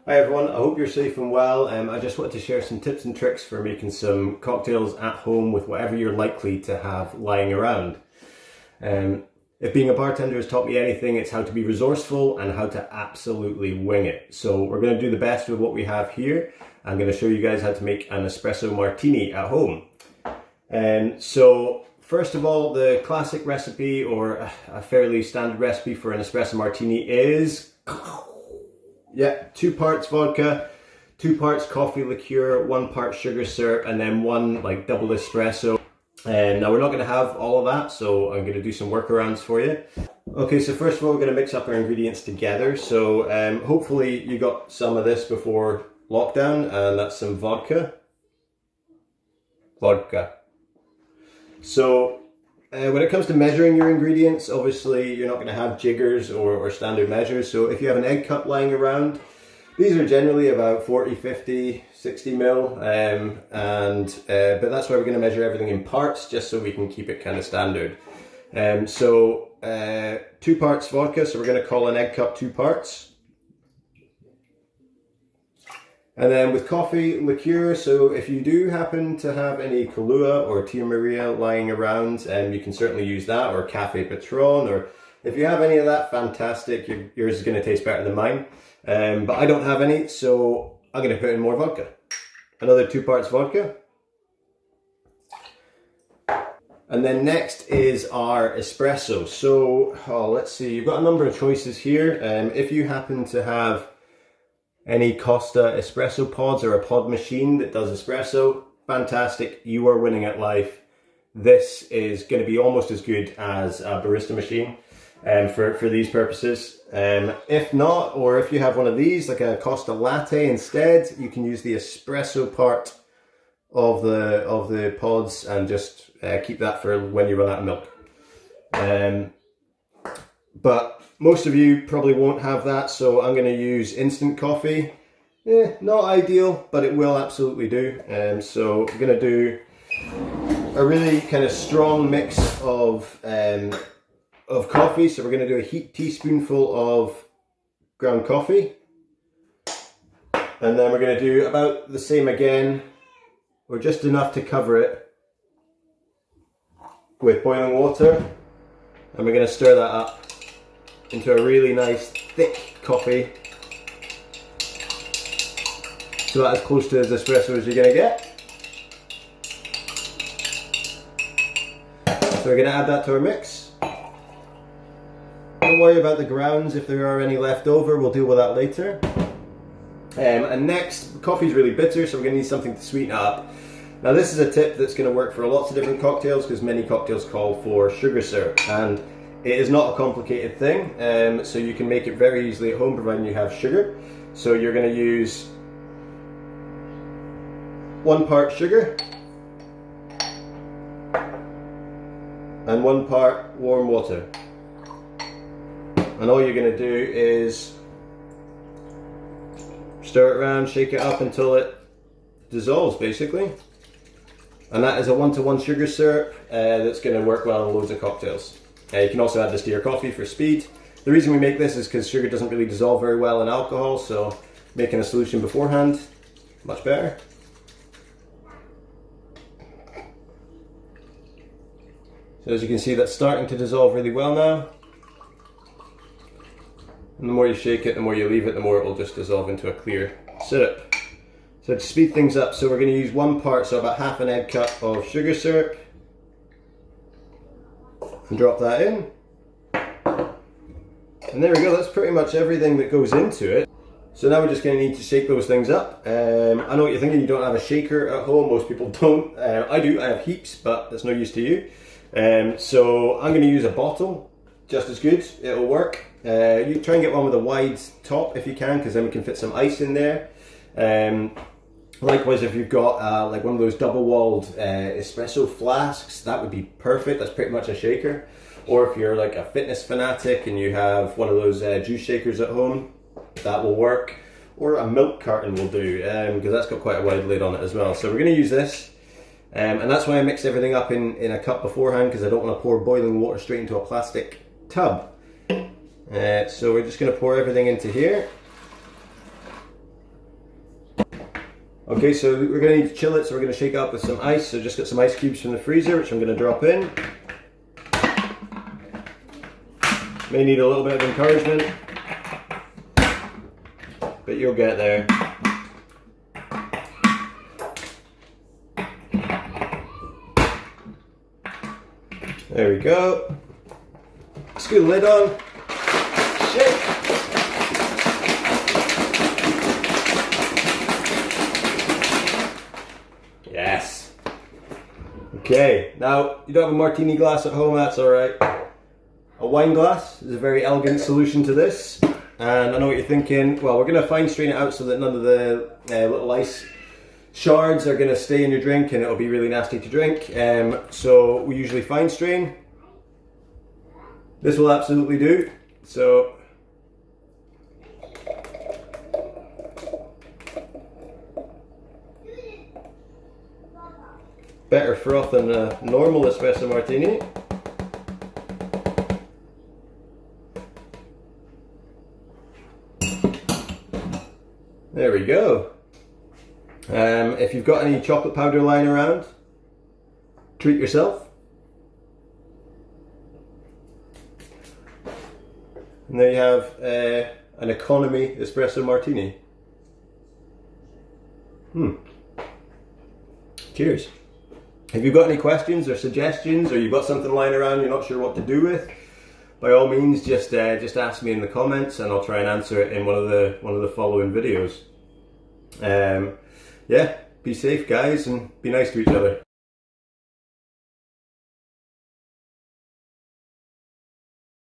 Hi everyone, I hope you're safe and well. I just wanted to share some tips and tricks for making some cocktails at home with whatever you're likely to have lying around. If being a bartender has taught me anything, it's how to be resourceful and how to absolutely wing it. So we're going to do the best with what we have here. I'm going to show you guys how to make an espresso martini at home. So first of all, the classic recipe, or a fairly standard recipe for an espresso martini is 2 parts vodka, 2 parts coffee liqueur, 1 part sugar syrup, and then 1 double espresso. And now we're not going to have all of that, so I'm going to do some workarounds for you. Okay, so first of all, we're going to mix up our ingredients together. So hopefully you got some of this before lockdown, and that's some vodka. So when it comes to measuring your ingredients, obviously you're not going to have jiggers or standard measures. So if you have an egg cup lying around, these are generally about 40, 50, 60 mil. But that's why we're going to measure everything in parts, just so we can keep it kind of standard. 2 parts vodka, so we're going to call an egg cup 2 parts. And then with coffee liqueur, so if you do happen to have any Kahlua or Tia Maria lying around, you can certainly use that, or Cafe Patron, or if you have any of that, fantastic, yours is going to taste better than mine. But I don't have any, so I'm going to put in more vodka. Another 2 parts vodka. And then next is our espresso. So, let's see, you've got a number of choices here. If you happen to have any Costa espresso pods or a pod machine that does espresso, fantastic, you are winning at life. This is going to be almost as good as a barista machine for these purposes. If not, or if you have one of these, like a Costa latte instead, you can use the espresso part of the pods and just keep that for when you run out of milk. But most of you probably won't have that, so I'm going to use instant coffee. Not ideal, but it will absolutely do. So I'm going to do a really kind of strong mix of coffee. So we're going to do a heaped teaspoonful of ground coffee. And then we're going to do about the same again, or just enough to cover it with boiling water. And we're going to stir that up into a really nice thick coffee, so that's as close to as espresso as you're going to get. So we're going to add that to our mix. Don't worry about the grounds if there are any left over, we'll deal with that later. And next, coffee is really bitter, so we're going to need something to sweeten it up. Now this is a tip that's going to work for lots of different cocktails, because many cocktails call for sugar syrup, and it is not a complicated thing, so you can make it very easily at home, providing you have sugar. So you're going to use 1 part sugar and 1 part warm water. And all you're going to do is stir it around, shake it up until it dissolves, basically. And that is a 1-to-1 sugar syrup that's going to work well in loads of cocktails. You can also add this to your coffee for speed. The reason we make this is because sugar doesn't really dissolve very well in alcohol, so making a solution beforehand, much better. So as you can see, that's starting to dissolve really well now. And the more you shake it, the more you leave it, the more it will just dissolve into a clear syrup. So to speed things up, so we're going to use 1 part, so about half an egg cup of sugar syrup. And drop that in. And there we go, that's pretty much everything that goes into it. So now we're just going to need to shake those things up. I know what you're thinking, you don't have a shaker at home, most people don't. I do, I have heaps, but that's no use to you. So I'm going to use a bottle, just as good, it'll work. You try and get one with a wide top if you can, because then we can fit some ice in there. Likewise, if you've got like one of those double-walled espresso flasks, that would be perfect. That's pretty much a shaker. Or if you're like a fitness fanatic and you have one of those juice shakers at home, that will work. Or a milk carton will do, because that's got quite a wide lid on it as well. So we're going to use this. And that's why I mixed everything up in a cup beforehand, because I don't want to pour boiling water straight into a plastic tub. So we're just going to pour everything into here. Okay, so we're going to need to chill it, so we're going to shake it up with some ice. So just got some ice cubes from the freezer, which I'm going to drop in. May need a little bit of encouragement, but you'll get there. There we go. Screw the lid on. Shake. Yes. Okay, now you don't have a martini glass at home, that's alright. A wine glass is a very elegant solution to this. And I know what you're thinking, well, we're going to fine strain it out so that none of the little ice shards are going to stay in your drink and it'll be really nasty to drink. So we usually fine strain. This will absolutely do. So better froth than a normal espresso martini. There we go. If you've got any chocolate powder lying around, treat yourself. And there you have an economy espresso martini. Cheers. If you've got any questions or suggestions, or you've got something lying around you're not sure what to do with, by all means, just ask me in the comments, and I'll try and answer it in one of the following videos. Yeah, be safe, guys, and be nice to each other.